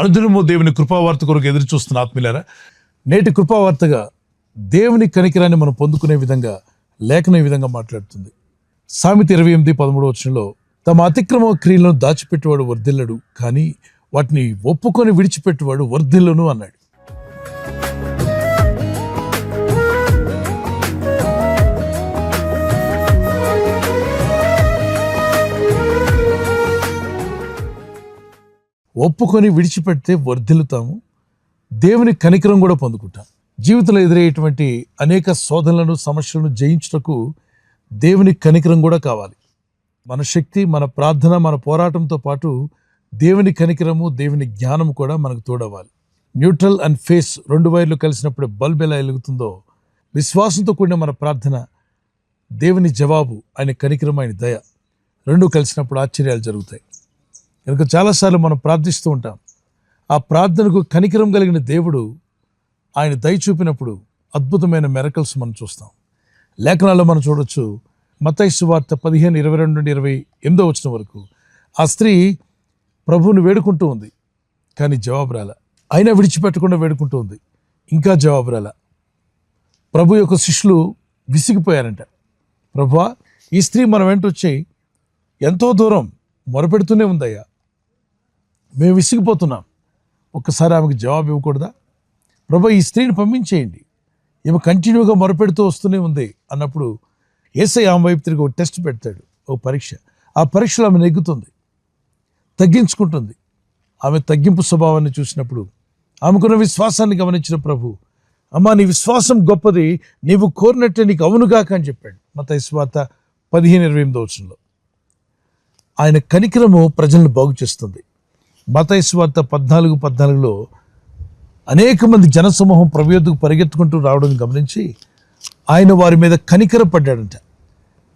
అనుదినము దేవుని కృపావార్త కొరకు ఎదురు చూస్తున్న ఆత్మీయులారా, నేటి కృపావార్తగా దేవుని కనికరాన్ని మనం పొందుకునే విధంగా లేఖనం ఈ విధంగా మాట్లాడుతుంది. సామెత 28:13 తమ అతిక్రమ క్రియలను దాచిపెట్టేవాడు వర్ధిల్లడు, కానీ వాటిని ఒప్పుకొని విడిచిపెట్టేవాడు వర్ధిల్లును అన్నాడు. ఒప్పుకొని విడిచిపెడితే వర్ధిల్లుతాము, దేవుని కనికరం కూడా పొందుకుంటాం. జీవితంలో ఎదురయ్యేటువంటి అనేక శోధనలను, సమస్యలను జయించుటకు దేవుని కనికరం కూడా కావాలి. మన శక్తి, మన ప్రార్థన, మన పోరాటంతో పాటు దేవుని కనికరము, దేవుని జ్ఞానము కూడా మనకు తోడవ్వాలి. న్యూట్రల్ అండ్ ఫేస్ 2 వైర్లు కలిసినప్పుడు బల్బ్ ఎలా వెలుగుతుందో, విశ్వాసంతో కూడిన మన ప్రార్థన, దేవుని జవాబు, ఆయన కనికరం, ఆయన దయ 2 కలిసినప్పుడు ఆశ్చర్యాలు జరుగుతాయి. కనుక చాలాసార్లు మనం ప్రార్థిస్తూ ఉంటాం. ఆ ప్రార్థనకు కనికరం కలిగిన దేవుడు ఆయన దయ చూపినప్పుడు అద్భుతమైన మిరకల్స్ మనం చూస్తాం. లేఖనాల్లో మనం చూడొచ్చు. మత్తయి సువార్త 15:22-28 వరకు ఆ స్త్రీ ప్రభువుని వేడుకుంటూ ఉంది, కానీ జవాబు రాల. అయినా విడిచిపెట్టకుండా వేడుకుంటూ ఉంది, ఇంకా జవాబు రాల. ప్రభు యొక్క శిష్యులు విసిగిపోయారంట. ప్రభువా, ఈ స్త్రీ మన వెంట వచ్చి ఎంతో దూరం మొరపెడుతూనే ఉందయ్యా, మేము విసిగిపోతున్నాం, ఒక్కసారి ఆమెకు జవాబు ఇవ్వకూడదా? ప్రభు, ఈ స్త్రీని పంపించేయండి, ఈమె కంటిన్యూగా మొరపెడుతూ వస్తూనే ఉంది అన్నప్పుడు యేసయ్య ఆమె వైపు తిరిగి ఒక టెస్ట్ పెడతాడు, ఒక పరీక్ష. ఆ పరీక్షలో ఆమె నెగ్గుతుంది, తగ్గించుకుంటుంది. ఆమె తగ్గింపు స్వభావాన్ని చూసినప్పుడు, ఆమెకున్న విశ్వాసాన్ని గమనించిన ప్రభు, అమ్మా, నీ విశ్వాసం గొప్పది, నీవు కోరినట్టే నీకు అవునుగాక అని చెప్పాడు. మత్తయి సువార్త 15:28 ఆయన కనికరము ప్రజలను బాగు చేస్తుంది. మత్తయి సువార్త 14:14 అనేక మంది జనసమూహం ప్రభు యొద్దకు పరిగెత్తుకుంటూ రావడం గమనించి ఆయన వారి మీద కనికరపడ్డాడంట.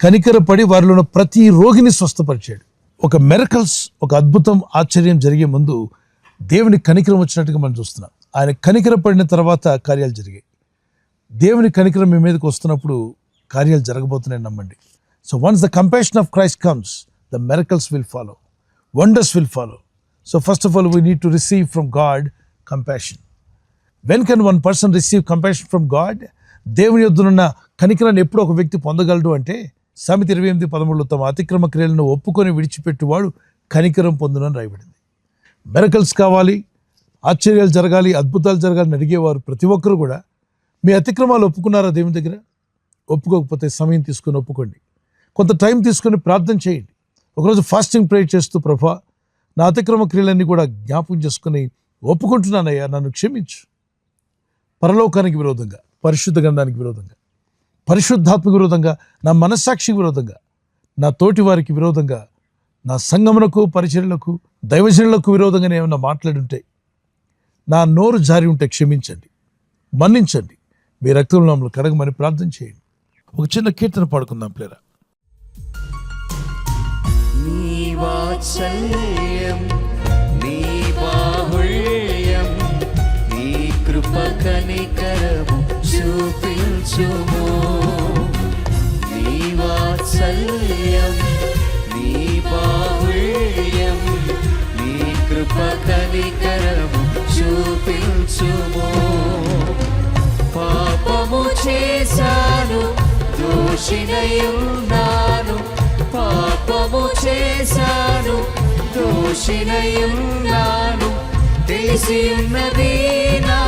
కనికరపడి వారిలో ఉన్న ప్రతి రోగిని స్వస్థపరిచాడు. ఒక మిరకల్స్, ఒక అద్భుతం, ఆశ్చర్యం జరిగే ముందు దేవుని కనికరం వచ్చినట్టుగా మనం చూస్తున్నాం. ఆయన కనికరపడిన తర్వాత కార్యాలు జరిగాయి. దేవుని కనికరం మీ మీదకి వస్తున్నప్పుడు కార్యాలు జరగబోతున్నాయని నమ్మండి. So once the compassion of Christ comes, the miracles will follow, wonders will follow. So first of all, we need to receive from God compassion. When can one person receive compassion from God? దేవుని యొద్దనున్న కనికరాన్ని ఎప్పుడు ఒక వ్యక్తి పొందగలడు అంటే, సామెత 28:13 తమ అతిక్రమ క్రియలను ఒప్పుకొని విడిచిపెట్టువాడు కనికరం పొందును అని రాయబడింది. మిరకల్స్ కావాలి, ఆశ్చర్యాలు జరగాలి, అద్భుతాలు జరగాలని అడిగేవారు ప్రతి ఒక్కరు కూడా మీ అతిక్రమాలు ఒప్పుకున్నారా దేవుని దగ్గర? ఒప్పుకోకపోతే సమయం తీసుకొని ఒప్పుకోండి, కొంత టైం తీసుకొని ప్రార్థన చేయండి. ఒకరోజు ఫాస్టింగ్ ప్రేయర్ చేస్తూ, ప్రభా, నా అతిక్రమ క్రియలన్నీ కూడా జ్ఞాపకం చేసుకుని ఒప్పుకుంటున్నానయ్యా, నన్ను క్షమించు. పరలోకానికి విరోధంగా, పరిశుద్ధ గ్రంథానికి విరోధంగా, పరిశుద్ధాత్మకు విరోధంగా, నా మనస్సాక్షికి విరోధంగా, నా తోటి వారికి విరోధంగా, నా సంఘమునకు, పరిచర్యలకు, దైవజనులకు విరోధంగా ఏమన్నా మాట్లాడుంటే, నా నోరు జారి ఉంటే క్షమించండి, మన్నించండి, మీ రక్తంలో కడగమని ప్రార్థన చేయండి. ఒక చిన్న కీర్తన పాడుకుందాం ప్లేరా. నీ వాత్సల్యం, నీ బాహుళ్యం, నీ కృప కనికరము చూపించుము. నీ వాత్సల్యం, నీ బాహుళ్యం, నీ కృప కనికరము చూపించుము. పాపము చేశాను, దోషినయున్నాను, పాపము చేశాను, దోషినయున్నాను, తెలిసి ఉన్నది నా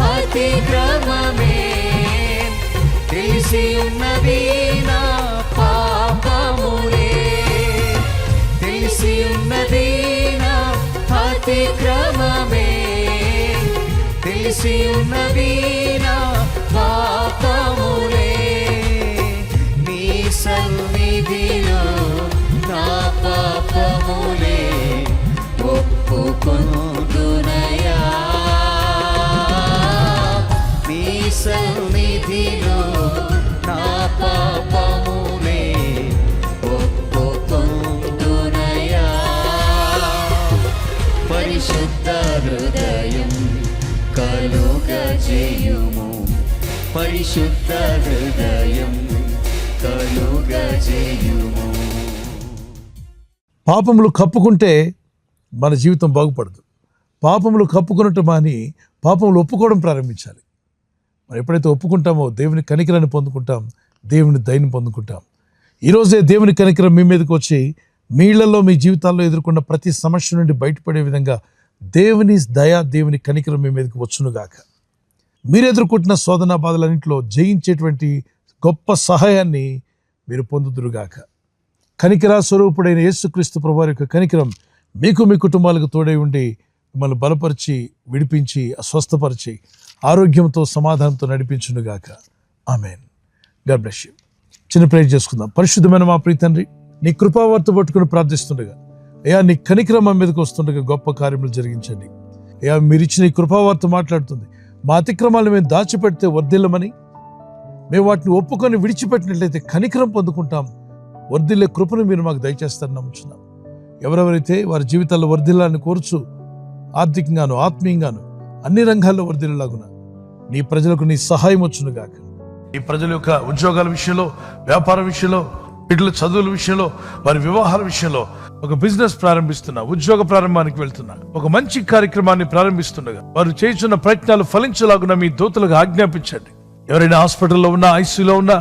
అతిక్రమమే, తెలిసి ఉన్నది నా పాపములే, తెలిసి ఉన్నది నా అతిక్రమమే, తెలిసి ఉన్నది నా పాపములే. నీ సన్నిధిలో నా పాపములే ఒప్పుకొందునయా, నీ సన్నిధిలో నా పాపములే ఒప్పుకొందునయా. పరిశుద్ధ హృదయం కలుగజేయుము, పరిశుద్ధ హృదయం కలుగజేయుము. పాపములు కప్పుకుంటే మన జీవితం బాగుపడదు. పాపములు కప్పుకొనటం మాని పాపములు ఒప్పుకోవడం ప్రారంభించాలి. మరి ఎప్పుడైతే ఒప్పుకుంటామో దేవుని కనికరాన్ని పొందుకుంటాం, దేవుని దయని పొందుకుంటాం. ఈరోజే దేవుని కనికరం మీ మీదకి వచ్చి మీ ఇళ్లలో, మీ జీవితాల్లో ఎదుర్కొన్న ప్రతి సమస్య నుండి బయటపడే విధంగా దేవుని దయ, దేవుని కనికరం మీ మీదకి వచ్చునుగాక. మీరు ఎదుర్కొంటున్న శోధన బాధలన్నింటిలో జయించేటువంటి గొప్ప సహాయాన్ని మీరు పొందుదురుగాక. కనికర స్వరూపుడైన యేసుక్రీస్తు ప్రభువారి యొక్క కనికరం మీకు, మీ కుటుంబాలకు తోడై ఉండి మిమ్మల్ని బలపరిచి, విడిపించి, స్వస్థపరిచి, ఆరోగ్యంతో, సమాధానంతో నడిపించునుగాక. ఆమేన్. God bless you. చిన్న ప్రేయర్ చేసుకుందాం. పరిశుద్ధమైన మా ప్రియ తండ్రి, నీ కృపావర్త పట్టుకుని ప్రార్థిస్తుండగా, అయ్యా నీ కనికరం మా మీదకి వస్తుండగా గొప్ప కార్యములు జరిగించండి. అయ్యా మీరు ఇచ్చిన ఈ కృపావార్త మాట్లాడుతుంది, మా అతిక్రమాలను మేము దాచిపెడితే వర్ధిల్లమని, మేము వాటిని ఒప్పుకొని విడిచిపెట్టినట్లయితే కనికరం పొందుకుంటాం. వర్ధిల్లే కృపను మీరు మాకు దయచేస్తారని నమ్ముచున్నాం. ఎవరెవరైతే వారి జీవితాల్లో వర్ధిల్లాలని కోరుచు, ఆర్థికంగాను, ఆత్మీయంగాను, అన్ని రంగాల్లో వర్ధిల్లాగున నీ ప్రజలకు నీ సహాయం వచ్చునుగాక. ఈ ప్రజల యొక్క ఉద్యోగాల విషయంలో, వ్యాపార విషయంలో, బిడ్డల చదువుల విషయంలో, వారి వివాహాల విషయంలో, ఒక బిజినెస్ ప్రారంభిస్తున్నా, ఉద్యోగ ప్రారంభానికి వెళ్తున్నా, ఒక మంచి కార్యక్రమాన్ని ప్రారంభిస్తుండగా వారు చేస్తున్న ప్రయత్నాలు ఫలించలాగున మీ దూతలకు ఆజ్ఞాపించండి. ఎవరైనా హాస్పిటల్లో ఉన్నా, ఐసీయూలో ఉన్నా,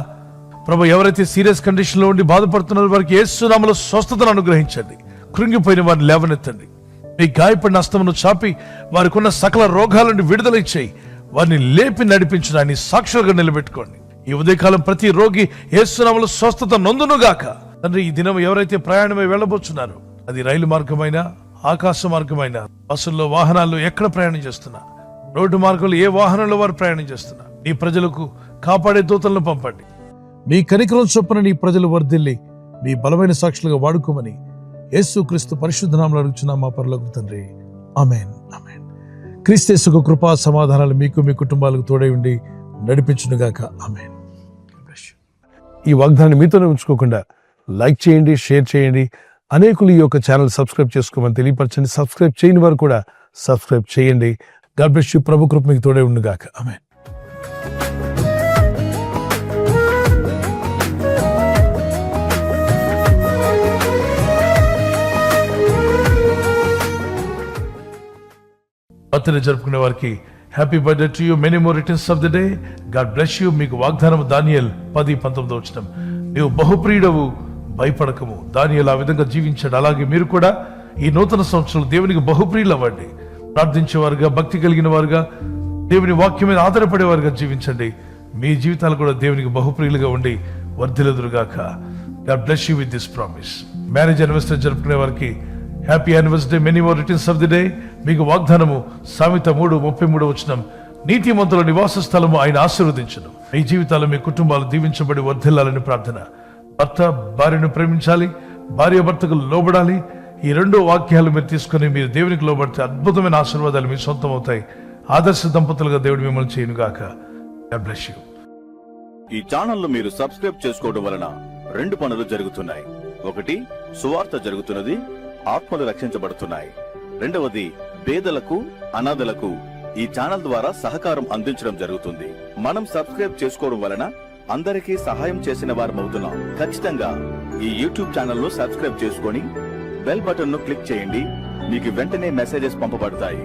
ప్రభు ఎవరైతే సీరియస్ కండిషన్ లో ఉండి బాధపడుతున్నారో వారికి యేసు నామములో స్వస్థతను అనుగ్రహించండి. కృంగిపోయిన వారిని లేవనెత్తండి. మీ గాయపడిన హస్తమును చాపి వారికి ఉన్న సకల రోగాల నుండి విడుదల ఇచ్చేయి. వారిని లేపి నడిపించిన ఆయన సాక్షులుగా నిలబెట్టుకోండి. ఈ ఉదయకాలం ప్రతి రోగి యేసు నామములో స్వస్థత నొందునుగాక. తండ్రి, ఈ దినం ఎవరైతే ప్రయాణమై వెళ్ళబోతున్నారో, అది రైలు మార్గమైనా, ఆకాశ మార్గమైనా, బస్సుల్లో, వాహనాల్లో ఎక్కడ ప్రయాణం చేస్తున్నా, రోడ్డు మార్గంలో ఏ వాహనంలో వారు ప్రయాణం చేస్తున్నా, నీ ప్రజలకు కాపాడే దూతలను పంపండి. నీ కనికరం చొప్పున నీ ప్రజలు వర్ధిల్లి మీ బలమైన సాక్షులుగా వాడుకోమని యేసుక్రీస్తు పరిశుద్ధ నామములో అడుగుచున్నాం మా పరలోకపు తండ్రి. ఆమేన్. ఆమేన్. క్రీస్తు యేసుకు కృపా సమాధానాలు మీకు, మీ కుటుంబాలకు తోడై ఉండి నడిపించునుగాక. ఆమేన్. ఈ వాగ్దానాన్ని మీతోనే ఉంచుకోకుండా లైక్ చేయండి, షేర్ చేయండి. అనేకులు ఈ యొక్క ఛానల్ సబ్స్క్రైబ్ చేసుకోమని తెలియపరచండి. సబ్స్క్రైబ్ చేయని వారు కూడా సబ్స్క్రైబ్ చేయండి. God bless you. ప్రభు కృప మీకు తోడై ఉండుగాక. ఆమేన్. బర్త్డే జరుపుకునే వారికి happy birthday to you, many more returns of the day. God bless you. మీకు వాగ్దానం దానియేలు 10:19 నీవు బహుప్రియుడవు, భయపడకము. దానియేలు ఆ విధంగా జీవించాడు. అలాగే మీరు కూడా ఈ నూతన సంవత్సరంలో దేవునికి బహుప్రియులు అవ్వండి. ప్రార్థించేవారుగా, భక్తి కలిగిన వారుగా, దేవుని వాక్యం మీద ఆధారపడేవారుగా జీవించండి. మీ జీవితాలు కూడా దేవునికి బహుప్రియులుగా ఉండి వర్ధిల్లుదురుగాక. God bless you with this promise. Marriage anniversary జరుపుకునే వారికి happy anniversary, many more returns of the day. మీకు వాగ్దానము సామెత 3:33 నీతిమంతుల నివాస స్థలము ఆయన ఆశీర్వదించును. మీ జీవితాలు, మీ కుటుంబాలు దీవించబడి వర్ధిల్లాలని ప్రార్థన. భర్త భార్యను ప్రేమించాలి, భార్య భర్తకు లోబడాలి. ఈ 2 వాక్యాలు మీరు తీసుకుని మీరు దేవునికి లోబడితే అద్భుతమైన ఆశీర్వాదాలు మీ సొంతం అవుతాయి. ఆదర్శ దంపతులుగా దేవుడు మిమ్మల్ని చేయనుగాక. God bless you. ఈ ఛానల్ మీరు సబ్స్క్రైబ్ చేసుకోవడం వలన 2 పనులు జరుగుతున్నాయి. ఒకటి, సువార్త జరుగుతున్నది, ఆత్మలు రక్షించబడుతున్నాయి. రెండవది, పేదలకు, అనాథలకు ఈ ఛానల్ ద్వారా సహకారం అందించడం జరుగుతుంది. మనం సబ్స్క్రైబ్ చేసుకోవడం వలన అందరికీ సహాయం చేసిన వారమవుతున్నాం. ఖచ్చితంగా ఈ యూట్యూబ్ ఛానల్ ను సబ్స్క్రైబ్ చేసుకొని బెల్ బటన్ ను క్లిక్ చేయండి. మీకు వెంటనే మెసేజెస్ పంపబడతాయి.